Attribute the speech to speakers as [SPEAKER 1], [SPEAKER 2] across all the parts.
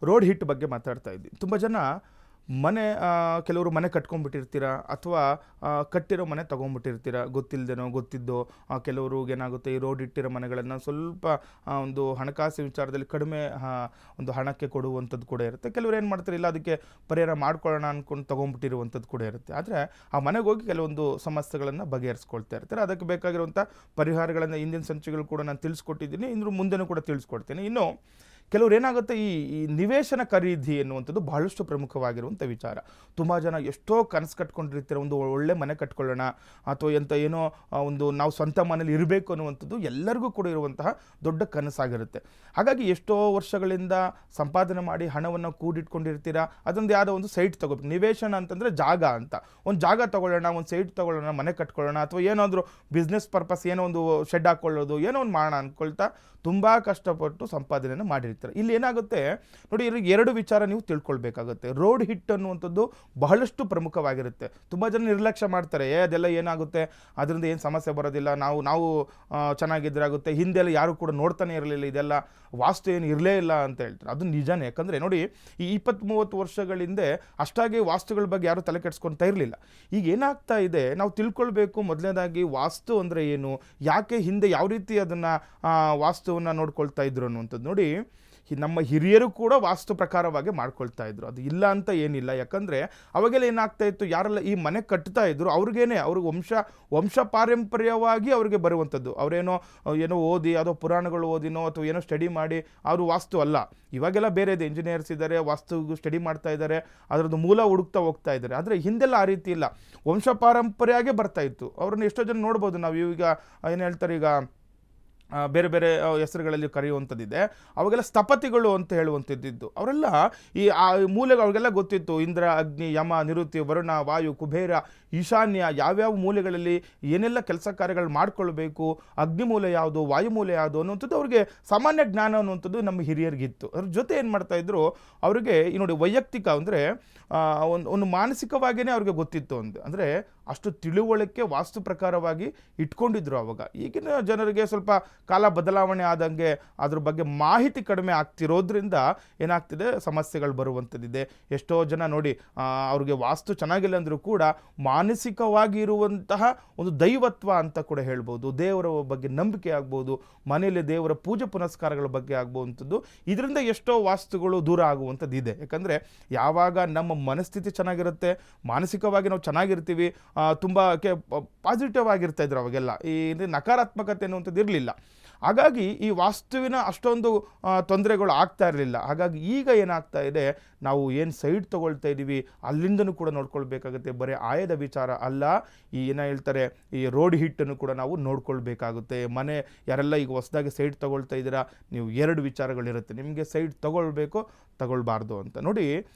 [SPEAKER 1] Road hit ಬಗ್ಗೆ ಮಾತಾಡ್ತಾ ಇದ್ವಿ. ತುಂಬ ಜನ ಮನೆ ಕೆಲವರು ಮನೆ ಕಟ್ಕೊಂಡ್ಬಿಟ್ಟಿರ್ತೀರ ಅಥವಾ ಕಟ್ಟಿರೋ ಮನೆ ತೊಗೊಂಡ್ಬಿಟ್ಟಿರ್ತೀರ ಗೊತ್ತಿಲ್ಲದೇನೋ ಗೊತ್ತಿದ್ದೋ. ಕೆಲವ್ರಿಗೆ ಏನಾಗುತ್ತೆ, ಈ ರೋಡ್ ಇಟ್ಟಿರೋ ಮನೆಗಳನ್ನು ಸ್ವಲ್ಪ ಒಂದು ಹಣಕಾಸಿನ ವಿಚಾರದಲ್ಲಿ ಕಡಿಮೆ ಒಂದು ಹಣಕ್ಕೆ ಕೊಡುವಂಥದ್ದು ಕೂಡ ಇರುತ್ತೆ. ಕೆಲವರು ಏನು ಮಾಡ್ತಾರೆ, ಇಲ್ಲ ಅದಕ್ಕೆ ಪರಿಹಾರ ಮಾಡ್ಕೊಳ್ಳೋಣ ಅಂದ್ಕೊಂಡು ತೊಗೊಂಡ್ಬಿಟ್ಟಿರುವಂಥದ್ದು ಕೂಡ ಇರುತ್ತೆ. ಆದರೆ ಆ ಮನೆಗೆ ಹೋಗಿ ಕೆಲವೊಂದು ಸಮಸ್ಯೆಗಳನ್ನು ಬಗೆಹರಿಸ್ಕೊಳ್ತಾ ಇರ್ತಾರೆ. ಅದಕ್ಕೆ ಬೇಕಾಗಿರುವಂಥ ಪರಿಹಾರಗಳನ್ನು ಹಿಂದಿನ ಸಂಚಿಕೆಗಳು ಕೂಡ ನಾನು ತಿಳಿಸ್ಕೊಟ್ಟಿದ್ದೀನಿ, ಇನ್ನು ಮುಂದೆನೂ ಕೂಡ ತಿಳಿಸ್ಕೊಡ್ತೀನಿ. ಇನ್ನು ಕೆಲವ್ರು ಏನಾಗುತ್ತೆ, ಈ ನಿವೇಶನ ಖರೀದಿ ಎನ್ನುವಂಥದ್ದು ಬಹಳಷ್ಟು ಪ್ರಮುಖವಾಗಿರುವಂಥ ವಿಚಾರ. ತುಂಬ ಜನ ಎಷ್ಟೋ ಕನಸು ಕಟ್ಕೊಂಡಿರ್ತಾರೆ, ಒಂದು ಒಳ್ಳೆ ಮನೆ ಕಟ್ಕೊಳ್ಳೋಣ ಅಥವಾ ಏನೋ ಒಂದು ನಾವು ಸ್ವಂತ ಮನೇಲಿ ಇರಬೇಕು ಅನ್ನುವಂಥದ್ದು ಎಲ್ಲರಿಗೂ ಕೂಡ ಇರುವಂತಹ ದೊಡ್ಡ ಕನಸಾಗಿರುತ್ತೆ. ಹಾಗಾಗಿ ಎಷ್ಟೋ ವರ್ಷಗಳಿಂದ ಸಂಪಾದನೆ ಮಾಡಿ ಹಣವನ್ನು ಕೂಡಿಟ್ಕೊಂಡಿರ್ತೀರ. ಅದೊಂದು ಯಾವುದೋ ಒಂದು ಸೈಟ್ ತೊಗೋಬೇಕು. ನಿವೇಶನ ಅಂತಂದರೆ ಜಾಗ ಅಂತ, ಒಂದು ಜಾಗ ತೊಗೊಳ್ಳೋಣ, ಒಂದು ಸೈಟ್ ತೊಗೊಳ್ಳೋಣ, ಮನೆ ಕಟ್ಕೊಳ್ಳೋಣ, ಅಥವಾ ಏನಾದರೂ ಬಿಸ್ನೆಸ್ ಪರ್ಪಸ್ ಏನೋ ಒಂದು ಶೆಡ್ ಹಾಕ್ಕೊಳ್ಳೋದು, ಏನೋ ಒಂದು ಮಾಡೋಣ ಅಂದ್ಕೊಳ್ತಾ ತುಂಬ ಕಷ್ಟಪಟ್ಟು ಸಂಪಾದನೆಯನ್ನು ಮಾಡಿರ್ತಾರೆ. ಇಲ್ಲಿ ಏನಾಗುತ್ತೆ ನೋಡಿ, ಎರಡು ವಿಚಾರ ನೀವು ತಿಳ್ಕೊಳ್ಬೇಕಾಗುತ್ತೆ. ರೋಡ್ ಹಿಟ್ ಅನ್ನುವಂಥದ್ದು ಬಹಳಷ್ಟು ಪ್ರಮುಖವಾಗಿರುತ್ತೆ. ತುಂಬ ಜನ ನಿರ್ಲಕ್ಷ್ಯ ಮಾಡ್ತಾರೆ, ಅದೆಲ್ಲ ಏನಾಗುತ್ತೆ, ಅದರಿಂದ ಏನು ಸಮಸ್ಯೆ ಬರೋದಿಲ್ಲ, ನಾವು ಚೆನ್ನಾಗಿದ್ರಾಗುತ್ತೆ, ಹಿಂದೆಲ್ಲ ಯಾರು ಕೂಡ ನೋಡ್ತಾನೆ ಇರಲಿಲ್ಲ, ಇದೆಲ್ಲ ವಾಸ್ತು ಏನು ಇರಲೇ ಇಲ್ಲ ಅಂತ ಹೇಳ್ತಾರೆ. ಅದು ನಿಜನೇ. ಯಾಕಂದರೆ ನೋಡಿ, ಈ 20-30 ವರ್ಷಗಳಿಂದ ಅಷ್ಟಾಗಿ ವಾಸ್ತುಗಳ ಬಗ್ಗೆ ಯಾರು ತಲೆ ಕೆಡಿಸ್ಕೊಳ್ತಾ ಇರಲಿಲ್ಲ. ಈಗ ಏನಾಗ್ತಾ ಇದೆ, ನಾವು ತಿಳ್ಕೊಳ್ಬೇಕು ಮೊದಲನೇದಾಗಿ ವಾಸ್ತು ಅಂದರೆ ಏನು, ಯಾಕೆ ಹಿಂದೆ ಯಾವ ರೀತಿ ಅದನ್ನು ವಾಸ್ತುವನ್ನು ನೋಡ್ಕೊಳ್ತಾ ಇದ್ರು ಅನ್ನುವಂಥದ್ದು. ನೋಡಿ, ನಮ್ಮ ಹಿರಿಯರು ಕೂಡ ವಾಸ್ತು ಪ್ರಕಾರವಾಗಿ ಮಾಡ್ಕೊಳ್ತಾ ಇದ್ರು, ಅದು ಇಲ್ಲ ಅಂತ ಏನಿಲ್ಲ. ಯಾಕಂದರೆ ಅವಾಗೆಲ್ಲ ಏನಾಗ್ತಾ ಇತ್ತು, ಯಾರೆಲ್ಲ ಈ ಮನೆ ಕಟ್ತಾ ಇದ್ರು ಅವ್ರಿಗೆ ವಂಶ ಪಾರಂಪರ್ಯವಾಗಿ ಅವ್ರಿಗೆ ಬರುವಂಥದ್ದು. ಏನೋ ಓದಿ, ಯಾವುದೋ ಪುರಾಣಗಳು ಓದಿನೋ ಅಥವಾ ಏನೋ ಸ್ಟಡಿ ಮಾಡಿ ಅವರು ವಾಸ್ತು ಅಲ್ಲ. ಇವಾಗೆಲ್ಲ ಬೇರೆ ಇದೆ, ಇಂಜಿನಿಯರ್ಸ್ ಇದ್ದಾರೆ, ವಾಸ್ತು ಸ್ಟಡಿ ಮಾಡ್ತಾ ಇದ್ದಾರೆ, ಅದರದ್ದು ಮೂಲ ಹುಡುಕ್ತಾ ಹೋಗ್ತಾ ಇದ್ದಾರೆ. ಆದರೆ ಹಿಂದೆಲ್ಲ ಆ ರೀತಿ ಇಲ್ಲ, ವಂಶ ಪಾರಂಪರ್ಯಾಗೆ ಬರ್ತಾ ಇತ್ತು. ಅವ್ರನ್ನ ಎಷ್ಟೋ ಜನ ನೋಡ್ಬೋದು ನಾವು. ಈಗ ಏನು ಹೇಳ್ತಾರೆ, ಈಗ ಬೇರೆ ಬೇರೆ ಹೆಸರುಗಳಲ್ಲಿ ಕರೆಯುವಂಥದ್ದಿದೆ. ಅವಾಗೆಲ್ಲ ಸ್ಥಪತಿಗಳು ಅಂತ ಹೇಳುವಂಥದ್ದಿದ್ದು. ಅವರೆಲ್ಲ ಆ ಮೂಲೆಗಳು ಅವ್ರಿಗೆಲ್ಲ ಗೊತ್ತಿತ್ತು. ಇಂದ್ರ, ಅಗ್ನಿ, ಯಮ, ನಿರುತಿ, ವರುಣ, ವಾಯು, ಕುಬೇರ, ಈಶಾನ್ಯ, ಯಾವ್ಯಾವ ಮೂಲೆಗಳಲ್ಲಿ ಏನೆಲ್ಲ ಕೆಲಸ ಕಾರ್ಯಗಳು ಮಾಡ್ಕೊಳ್ಬೇಕು, ಅಗ್ನಿ ಮೂಲೆ ಯಾವುದು, ವಾಯು ಮೂಲೆ ಯಾವುದು ಅನ್ನುವಂಥದ್ದು ಅವ್ರಿಗೆ ಸಾಮಾನ್ಯ ಜ್ಞಾನ ಅನ್ನುವಂಥದ್ದು ನಮ್ಮ ಹಿರಿಯರಿಗಿತ್ತು. ಅದ್ರ ಜೊತೆ ಏನು ಮಾಡ್ತಾಯಿದ್ರು, ಅವರಿಗೆ ಈ ನೋಡಿ ವೈಯಕ್ತಿಕ ಅಂದರೆ ಒಂದು ಮಾನಸಿಕವಾಗಿಯೇ ಅವ್ರಿಗೆ ಗೊತ್ತಿತ್ತು. ಅಂದರೆ ಅಷ್ಟು ತಿಳುವಳಿಕೆ ವಾಸ್ತು ಪ್ರಕಾರವಾಗಿ ಇಟ್ಕೊಂಡಿದ್ರು ಅವಾಗ. ಈಗಿನ ಜನರಿಗೆ ಸ್ವಲ್ಪ ಕಾಲ ಬದಲಾವಣೆ ಆದಂಗೆ ಅದ್ರ ಬಗ್ಗೆ ಮಾಹಿತಿ ಕಡಿಮೆ ಆಗ್ತಿರೋದ್ರಿಂದ ಏನಾಗ್ತಿದೆ, ಸಮಸ್ಯೆಗಳು ಬರುವಂಥದ್ದಿದೆ. ಎಷ್ಟೋ ಜನ ನೋಡಿ, ಅವ್ರಿಗೆ ವಾಸ್ತು ಚೆನ್ನಾಗಿಲ್ಲ ಅಂದರೂ ಕೂಡ ಮಾನಸಿಕವಾಗಿ ಇರುವಂತಹ ಒಂದು ದೈವತ್ವ ಅಂತ ಕೂಡ ಹೇಳ್ಬೋದು, ದೇವರ ಬಗ್ಗೆ ನಂಬಿಕೆ ಆಗ್ಬೋದು, ಮನೆಯಲ್ಲಿ ದೇವರ ಪೂಜೆ ಪುನಸ್ಕಾರಗಳ ಬಗ್ಗೆ ಆಗ್ಬೋವಂಥದ್ದು. ಇದರಿಂದ ಎಷ್ಟೋ ವಾಸ್ತುಗಳು ದೂರ ಆಗುವಂಥದ್ದು ಇದೆ. ಯಾಕಂದರೆ ಯಾವಾಗ ನಮ್ಮ ಮನಸ್ಥಿತಿ ಚೆನ್ನಾಗಿರುತ್ತೆ, ಮಾನಸಿಕವಾಗಿ ನಾವು ಚೆನ್ನಾಗಿರ್ತೀವಿ, ತುಂಬ ಪಾಸಿಟಿವ್ ಆಗಿರ್ತಾ ಇದ್ರು ಅವಾಗೆಲ್ಲ, ಈ ನಕಾರಾತ್ಮಕತೆ ಅನ್ನುವಂಥದ್ದು ಇರಲಿಲ್ಲ. ಹಾಗಾಗಿ ಈ ವಾಸ್ತುವಿನ ಅಷ್ಟೊಂದು ತೊಂದರೆಗಳು ಆಗ್ತಾ ಇರಲಿಲ್ಲ. ಹಾಗಾಗಿ ಈಗ ಏನಾಗ್ತಾ ಇದೆ, ನಾವು ಏನು ಸೈಟ್ ತೊಗೊಳ್ತಾ ಇದ್ದೀವಿ ಅಲ್ಲಿಂದನೂ ಕೂಡ ನೋಡ್ಕೊಳ್ಬೇಕಾಗುತ್ತೆ. ಬರೀ ಆಯದ ವಿಚಾರ ಅಲ್ಲ, ಈ ಏನೋ ಹೇಳ್ತಾರೆ, ಈ ರೋಡ್ ಹಿಟ್ಟನ್ನು ಕೂಡ ನಾವು ನೋಡ್ಕೊಳ್ಬೇಕಾಗುತ್ತೆ. ಮನೆ ಯಾರೆಲ್ಲ ಈಗ ಹೊಸದಾಗಿ ಸೈಟ್ ತೊಗೊಳ್ತಾ ಇದ್ದೀರಾ, ನೀವು 2 ವಿಚಾರಗಳಿರುತ್ತೆ. ನಿಮಗೆ ಸೈಟ್ ತೊಗೊಳ್ಬೇಕು, ತಗೊಳ್ಬಾರ್ದು ಅಂತ. ನೋಡಿ,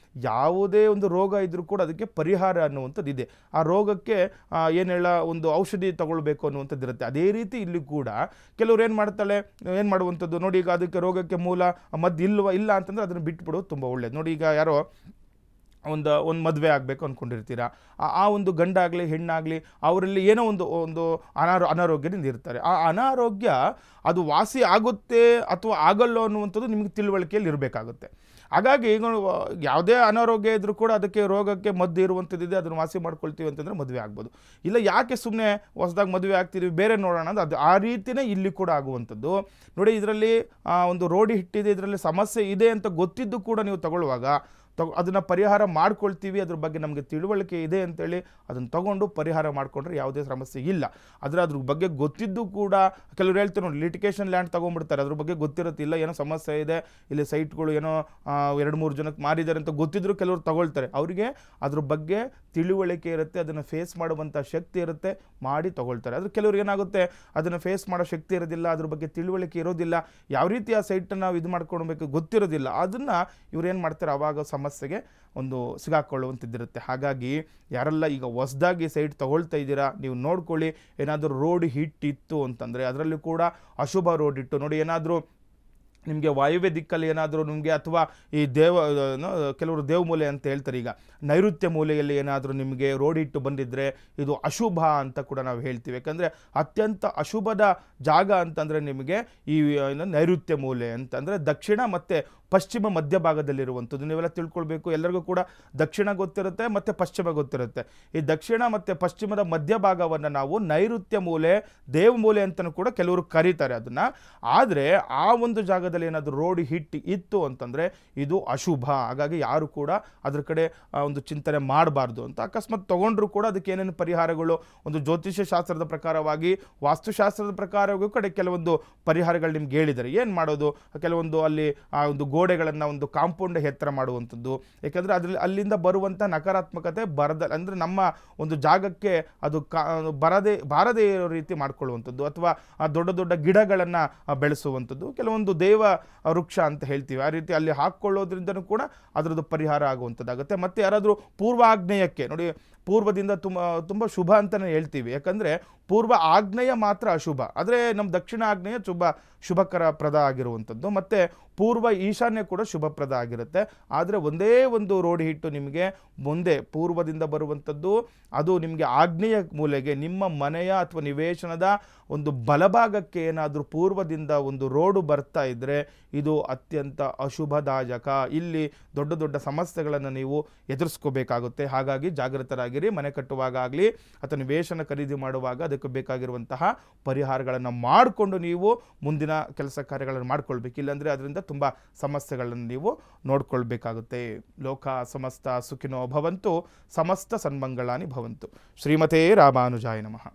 [SPEAKER 1] ಯಾವುದೇ ಒಂದು ರೋಗ ಇದ್ದರೂ ಕೂಡ ಅದಕ್ಕೆ ಪರಿಹಾರ ಅನ್ನುವಂಥದ್ದು ಇದೆ. ಆ ರೋಗಕ್ಕೆ ಒಂದು ಔಷಧಿ ತಗೊಳ್ಬೇಕು ಅನ್ನುವಂಥದ್ದು ಇರುತ್ತೆ. ಅದೇ ರೀತಿ ಇಲ್ಲಿ ಕೂಡ ಕೆಲವ್ರು ಏನು ಮಾಡುವಂಥದ್ದು ನೋಡಿ, ಈಗ ಅದಕ್ಕೆ ರೋಗಕ್ಕೆ ಮೂಲ ಮದ್ದು ಇಲ್ಲ ಅಂತಂದರೆ ಅದನ್ನು ಬಿಟ್ಬಿಡೋದು ತುಂಬ ಒಳ್ಳೆಯದು. ನೋಡಿ, ಈಗ ಯಾರೋ ಒಂದು ಮದುವೆ ಆಗಬೇಕು ಅಂದ್ಕೊಂಡಿರ್ತೀರ, ಆ ಒಂದು ಗಂಡಾಗಲಿ ಹೆಣ್ಣಾಗಲಿ ಅವರಲ್ಲಿ ಏನೋ ಒಂದು ಅನಾರೋಗ್ಯದಿಂದ ಇರ್ತಾರೆ. ಆ ಅನಾರೋಗ್ಯ ಅದು ವಾಸಿ ಆಗುತ್ತೆ ಅಥವಾ ಆಗಲ್ಲೋ ಅನ್ನುವಂಥದ್ದು ನಿಮಗೆ ತಿಳುವಳಿಕೆಯಲ್ಲಿ ಇರಬೇಕಾಗುತ್ತೆ. ಹಾಗಾಗಿ ಈಗ ಯಾವುದೇ ಅನಾರೋಗ್ಯ ಇದ್ದರೂ ಕೂಡ ಅದಕ್ಕೆ ರೋಗಕ್ಕೆ ಮದ್ದು ಇರುವಂಥದ್ದಿದೆ, ಅದನ್ನು ವಾಸಿ ಮಾಡ್ಕೊಳ್ತೀವಿ ಅಂತಂದರೆ ಮದುವೆ ಆಗ್ಬೋದು. ಇಲ್ಲ, ಯಾಕೆ ಸುಮ್ಮನೆ ಹೊಸದಾಗಿ ಮದುವೆ ಆಗ್ತಿದ್ದೀವಿ, ಬೇರೆ ನೋಡೋಣ ಅಂತ, ಅದು ಆ ರೀತಿಯೇ ಇಲ್ಲಿ ಕೂಡ ಆಗುವಂಥದ್ದು. ನೋಡಿ, ಇದರಲ್ಲಿ ಒಂದು ರೋಡಿ ಹಿಟ್ಟಿದೆ, ಇದರಲ್ಲಿ ಸಮಸ್ಯೆ ಇದೆ ಅಂತ ಗೊತ್ತಿದ್ದು ಕೂಡ ನೀವು ತಗೊಳ್ಳುವಾಗ ಅದನ್ನು ಪರಿಹಾರ ಮಾಡ್ಕೊಳ್ತೀವಿ, ಅದ್ರ ಬಗ್ಗೆ ನಮಗೆ ತಿಳುವಳಿಕೆ ಇದೆ ಅಂತೇಳಿ ಅದನ್ನು ತೊಗೊಂಡು ಪರಿಹಾರ ಮಾಡಿಕೊಂಡ್ರೆ ಯಾವುದೇ ಸಮಸ್ಯೆ ಇಲ್ಲ. ಅದ್ರ ಬಗ್ಗೆ ಗೊತ್ತಿದ್ದು ಕೂಡ ಕೆಲವರು ಹೇಳ್ತಾರೆ ನೋಡಿ, ಲಿಟಿಗೇಷನ್ ಲ್ಯಾಂಡ್ ತೊಗೊಂಡ್ಬಿಡ್ತಾರೆ, ಅದ್ರ ಬಗ್ಗೆ ಗೊತ್ತಿರುತ್ತಿಲ್ಲ, ಏನೋ ಸಮಸ್ಯೆ ಇದೆ, ಇಲ್ಲಿ ಸೈಟ್ಗಳು ಏನೋ 2-3 ಜನಕ್ಕೆ ಮಾರಿದ್ದಾರೆ ಅಂತ ಗೊತ್ತಿದ್ರು ಕೆಲವರು ತಗೊಳ್ತಾರೆ. ಅವರಿಗೆ ಅದ್ರ ಬಗ್ಗೆ ತಿಳುವಳಿಕೆ ಇರುತ್ತೆ, ಅದನ್ನು ಫೇಸ್ ಮಾಡುವಂಥ ಶಕ್ತಿ ಇರುತ್ತೆ, ಮಾಡಿ ತೊಗೊಳ್ತಾರೆ. ಅದ್ರ ಕೆಲವ್ರಿಗೆ ಏನಾಗುತ್ತೆ, ಅದನ್ನು ಫೇಸ್ ಮಾಡೋ ಶಕ್ತಿ ಇರೋದಿಲ್ಲ, ಅದ್ರ ಬಗ್ಗೆ ತಿಳುವಳಿಕೆ ಇರೋದಿಲ್ಲ, ಯಾವ ರೀತಿ ಆ ಸೈಟನ್ನು ನಾವು ಇದು ಮಾಡ್ಕೊಳ್ಬೇಕು ಗೊತ್ತಿರೋದಿಲ್ಲ. ಅದನ್ನು ಇವ್ರು ಏನು ಮಾಡ್ತಾರೆ, ಆವಾಗ ಸಮಸ್ಯೆಗೆ ಒಂದು ಸಿಗಾಕೊಳ್ಳುವಂಥದ್ದಿರುತ್ತೆ. ಹಾಗಾಗಿ ಯಾರೆಲ್ಲ ಈಗ ಹೊಸದಾಗಿ ಸೈಟ್ ತೊಗೊಳ್ತಾ ಇದ್ದೀರಾ, ನೀವು ನೋಡ್ಕೊಳ್ಳಿ. ಏನಾದರೂ ರೋಡ್ ಹಿಟ್ ಇತ್ತು ಅಂತಂದರೆ ಅದರಲ್ಲಿ ಕೂಡ ಅಶುಭ ರೋಡ್ ಇಟ್ಟು ನೋಡಿ, ಏನಾದರೂ ನಿಮಗೆ ವಾಯುವ್ಯ ದಿಕ್ಕಲ್ಲಿ ಏನಾದರೂ ನಿಮಗೆ, ಅಥವಾ ಈ ಕೆಲವರು ದೇವಮೂಲೆ ಅಂತ ಹೇಳ್ತಾರೆ, ಈಗ ನೈಋತ್ಯ ಮೂಲೆಯಲ್ಲಿ ಏನಾದರೂ ನಿಮಗೆ ರೋಡ್ ಇಟ್ಟು ಬಂದಿದ್ದರೆ ಇದು ಅಶುಭ ಅಂತ ಕೂಡ ನಾವು ಹೇಳ್ತೀವಿ. ಯಾಕಂದರೆ ಅತ್ಯಂತ ಅಶುಭದ ಜಾಗ ಅಂತಂದರೆ ನಿಮಗೆ ಈ ನೈಋತ್ಯ ಮೂಲೆ ಅಂತಂದರೆ ದಕ್ಷಿಣ ಮತ್ತು ಪಶ್ಚಿಮ ಮಧ್ಯಭಾಗದಲ್ಲಿರುವಂಥದ್ದು. ನೀವೆಲ್ಲ ತಿಳ್ಕೊಳ್ಬೇಕು, ಎಲ್ಲರಿಗೂ ಕೂಡ ದಕ್ಷಿಣ ಗೊತ್ತಿರುತ್ತೆ ಮತ್ತು ಪಶ್ಚಿಮ ಗೊತ್ತಿರುತ್ತೆ. ಈ ದಕ್ಷಿಣ ಮತ್ತು ಪಶ್ಚಿಮದ ಮಧ್ಯಭಾಗವನ್ನು ನಾವು ನೈಋತ್ಯ ಮೂಲೆ, ದೇವ ಮೂಲೆ ಅಂತಲೂ ಕೂಡ ಕೆಲವರು ಕರೀತಾರೆ ಅದನ್ನು. ಆದರೆ ಆ ಒಂದು ಜಾಗದಲ್ಲಿ ಏನಾದರೂ ರೋಡ್ ಇತ್ತು ಅಂತಂದರೆ ಇದು ಅಶುಭ. ಹಾಗಾಗಿ ಯಾರು ಕೂಡ ಅದ್ರ ಕಡೆ ಒಂದು ಚಿಂತನೆ ಮಾಡಬಾರ್ದು ಅಂತ. ಅಕಸ್ಮಾತ್ ತೊಗೊಂಡ್ರು ಕೂಡ ಅದಕ್ಕೆ ಏನೇನು ಪರಿಹಾರಗಳು, ಒಂದು ಜ್ಯೋತಿಷ್ಯ ಶಾಸ್ತ್ರದ ಪ್ರಕಾರವಾಗಿ, ವಾಸ್ತುಶಾಸ್ತ್ರದ ಪ್ರಕಾರವಾಗಿ ಕಡೆ ಕೆಲವೊಂದು ಪರಿಹಾರಗಳು ನಿಮ್ಗೆ ಹೇಳಿದ್ದಾರೆ. ಏನು ಮಾಡೋದು, ಕೆಲವೊಂದು ಅಲ್ಲಿ ಆ ಒಂದು ಗೋಡೆಗಳನ್ನು ಒಂದು ಕಾಂಪೌಂಡ್ ಎತ್ತರ ಮಾಡುವಂಥದ್ದು. ಯಾಕಂದರೆ ಅದರಲ್ಲಿ ಅಲ್ಲಿಂದ ಬರುವಂಥ ನಕಾರಾತ್ಮಕತೆ ಅಂದರೆ ನಮ್ಮ ಒಂದು ಜಾಗಕ್ಕೆ ಅದು ಬಾರದೇ ಇರೋ ರೀತಿ ಮಾಡ್ಕೊಳ್ಳುವಂಥದ್ದು, ಅಥವಾ ಆ ದೊಡ್ಡ ದೊಡ್ಡ ಗಿಡಗಳನ್ನು ಬೆಳೆಸುವಂಥದ್ದು, ಕೆಲವೊಂದು ದೇವ ವೃಕ್ಷ ಅಂತ ಹೇಳ್ತೀವಿ, ಆ ರೀತಿ ಅಲ್ಲಿ ಹಾಕ್ಕೊಳ್ಳೋದ್ರಿಂದನೂ ಕೂಡ ಅದರದ್ದು ಪರಿಹಾರ ಆಗುವಂಥದ್ದಾಗುತ್ತೆ. ಮತ್ತು ಯಾರಾದರೂ ಪೂರ್ವ ಆಗ್ನೇಯಕ್ಕೆ ನೋಡಿ, ಪೂರ್ವದಿಂದ ತುಂಬ ಶುಭ ಅಂತಲೇ ಹೇಳ್ತೀವಿ. ಯಾಕಂದರೆ ಪೂರ್ವ ಆಗ್ನೇಯ ಮಾತ್ರ ಅಶುಭ, ಆದರೆ ನಮ್ಮ ದಕ್ಷಿಣ ಆಗ್ನೇಯ ಶುಭಕರಪ್ರದ ಆಗಿರುವಂಥದ್ದು. ಮತ್ತು ಪೂರ್ವ ಈಶಾನ್ಯ ಕೂಡ ಶುಭಪ್ರದ ಆಗಿರುತ್ತೆ. ಆದರೆ ಒಂದೇ ಒಂದು ರೋಡ್ ಹಿಟ್ಟು ನಿಮಗೆ ಮುಂದೆ ಪೂರ್ವದಿಂದ ಬರುವಂಥದ್ದು, ಅದು ನಿಮಗೆ ಆಗ್ನೇಯ ಮೂಲೆಗೆ, ನಿಮ್ಮ ಮನೆಯ ಅಥವಾ ನಿವೇಶನದ ಒಂದು ಬಲಭಾಗಕ್ಕೆ ಏನಾದರೂ ಪೂರ್ವದಿಂದ ಒಂದು ರೋಡು ಬರ್ತಾ ಇದ್ದರೆ ಇದು ಅತ್ಯಂತ ಅಶುಭದಾಯಕ. ಇಲ್ಲಿ ದೊಡ್ಡ ದೊಡ್ಡ ಸಮಸ್ಯೆಗಳನ್ನು ನೀವು ಎದುರಿಸ್ಕೋಬೇಕಾಗುತ್ತೆ. ಹಾಗಾಗಿ ಜಾಗೃತರಾಗಿರಿ. ಮನೆ ಕಟ್ಟುವಾಗ ಆಗಲಿ ಅಥವಾ ನಿವೇಶನ ಖರೀದಿ ಮಾಡುವಾಗ ಅದಕ್ಕೆ ಬೇಕಾಗಿರುವಂತಹ ಪರಿಹಾರಗಳನ್ನು ಮಾಡಿಕೊಂಡು ನೀವು ಮುಂದಿನ ಕೆಲಸ ಕಾರ್ಯಗಳನ್ನು ಮಾಡ್ಕೊಳ್ಬೇಕು. ಇಲ್ಲಾಂದರೆ ಅದರಿಂದ ತುಂಬ ಸಮಸ್ಯೆಗಳನ್ನು ನೀವು ನೋಡ್ಕೊಳ್ಬೇಕಾಗುತ್ತೆ. ಲೋಕ ಸಮಸ್ತ ಸುಖಿನೋ ಭವಂತು, ಸಮಸ್ತ ಸನ್ಮಂಗಳಾನಿ ಭವಂತು. ಶ್ರೀಮತೇ ರಾಮಾನುಜಾಯ ನಮಃ.